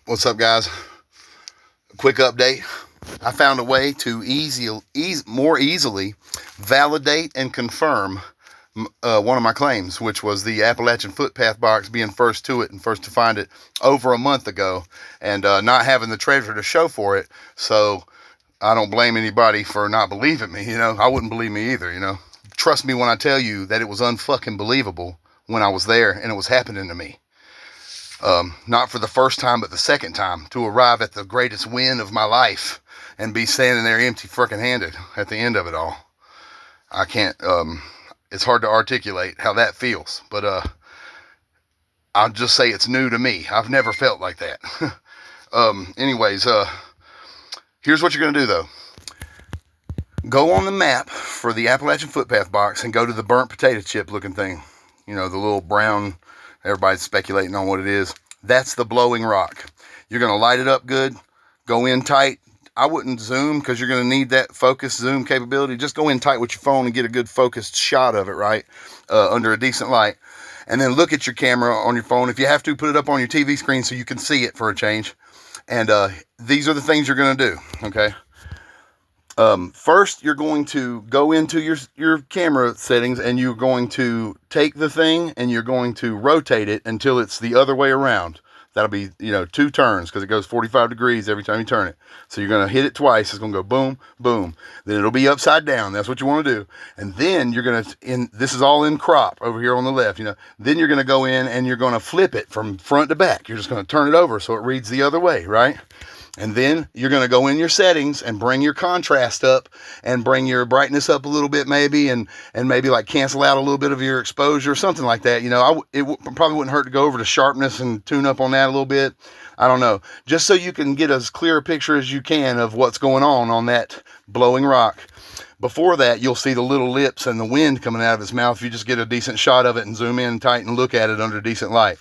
What's up, guys? A quick update. I found a way to more easily validate and confirm one of my claims, which was the Appalachian Footpath box being first to it and first to find it over a month ago, and not having the treasure to show for it. So I don't blame anybody for not believing me. I wouldn't believe me either. Trust me when I tell you that it was unfucking believable when I was there and it was happening to me. Not for the first time, but the second time, to arrive at the greatest win of my life and be standing there empty fucking handed at the end of it all. I can't, it's hard to articulate how that feels, but I'll just say it's new to me. I've never felt like that. Anyways, here's what you're going to do though. Go on the map for the Appalachian Footpath box and go to the burnt potato chip looking thing. The little brown, everybody's speculating on what it is. That's the blowing rock. You're going to light it up good. Go in tight. I wouldn't zoom because you're going to need that focus zoom capability. Just go in tight with your phone and get a good focused shot of it, right? Under a decent light. And then look at your camera on your phone. If you have to, put it up on your TV screen so you can see it for a change. And these are the things you're going to do, okay? First, you're going to go into your camera settings and you're going to take the thing and you're going to rotate it until it's the other way around. That'll be, 2 turns because it goes 45 degrees every time you turn it. So you're going to hit it twice. It's going to go boom, boom. Then it'll be upside down. That's what you want to do. And then you're going to, this is all in crop over here on the left, Then you're going to go in and you're going to flip it from front to back. You're just going to turn it over so it reads the other way, right? And then you're going to go in your settings and bring your contrast up and bring your brightness up a little bit maybe, and maybe like cancel out a little bit of your exposure, something like that. It probably wouldn't hurt to go over to sharpness and tune up on that a little bit. I don't know. Just so you can get as clear a picture as you can of what's going on that blowing rock. Before that, you'll see the little lips and the wind coming out of his mouth if you just get a decent shot of it and zoom in tight and look at it under decent light.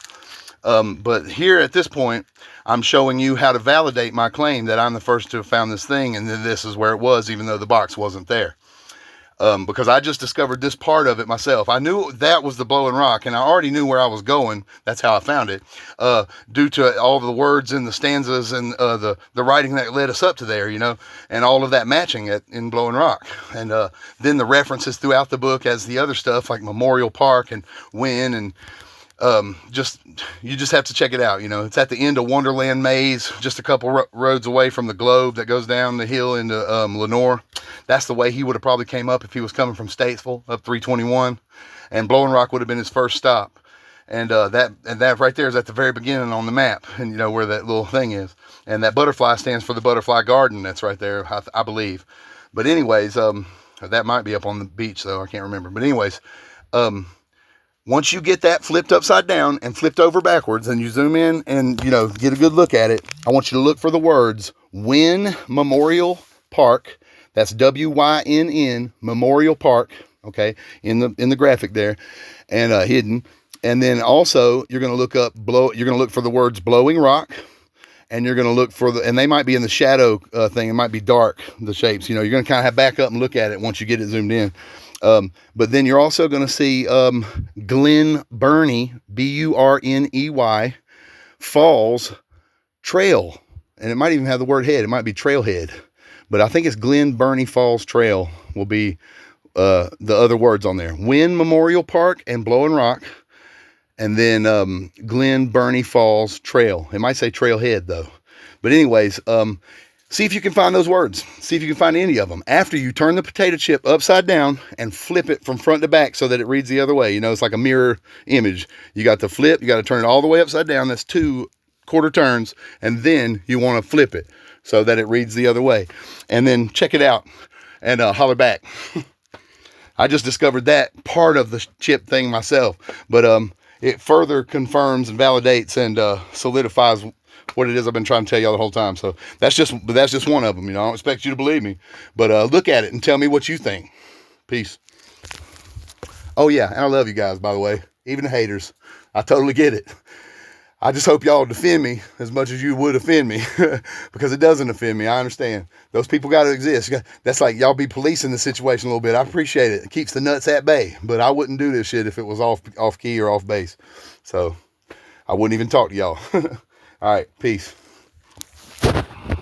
But here at this point, I'm showing you how to validate my claim that I'm the first to have found this thing, and then this is where it was, even though the box wasn't there. Because I just discovered this part of it myself. I knew that was the blowing rock, and I already knew where I was going. That's how I found it, due to all the words in the stanzas and the writing that led us up to there, and all of that matching it in blowing rock. And then the references throughout the book as the other stuff, like Memorial Park and when and... you just have to check it out. It's at the end of Wonderland Maze, just a couple roads away from the Globe that goes down the hill into Lenore. That's the way he would have probably came up if he was coming from Statesville up 321, and Blowing Rock would have been his first stop. And that right there is at the very beginning on the map, and where that little thing is. And that butterfly stands for the Butterfly Garden. That's right there, I believe. But anyways, that might be up on the beach though. I can't remember. But anyways, once you get that flipped upside down and flipped over backwards and you zoom in and, get a good look at it, I want you to look for the words Wynn Memorial Park. That's W-Y-N-N, Memorial Park, okay, in the graphic there, and hidden. And then also you're going to look for the words Blowing Rock, and you're going to look for and they might be in the shadow thing. It might be dark, the shapes. You're going to kind of have back up and look at it once you get it zoomed in. But then you're also going to see Glen Burnie, B-U-R-N-E-Y, Falls Trail. And it might even have the word head. It might be Trailhead. But I think it's Glen Burnie Falls Trail will be the other words on there. Wynn Memorial Park and Blowing Rock. And then Glen Burnie Falls Trail. It might say Trailhead, though. But anyways... see if you can find those words. See if you can find any of them. After you turn the potato chip upside down and flip it from front to back so that it reads the other way. It's like a mirror image. You got to flip. You got to turn it all the way upside down. That's 2 quarter turns. And then you want to flip it so that it reads the other way. And then check it out and holler back. I just discovered that part of the chip thing myself. But it further confirms and validates and solidifies what it is I've been trying to tell y'all the whole time. So that's just one of them. I don't expect you to believe me, but look at it and tell me what you think. Peace. Oh yeah, and I love you guys, by the way, even the haters. I totally get it. I just hope y'all defend me as much as you would offend me, because it doesn't offend me. I understand those people got to exist. That's like y'all be policing the situation a little bit. I appreciate it. It keeps the nuts at bay, but I wouldn't do this shit if it was off key or off base. So I wouldn't even talk to y'all. All right, peace.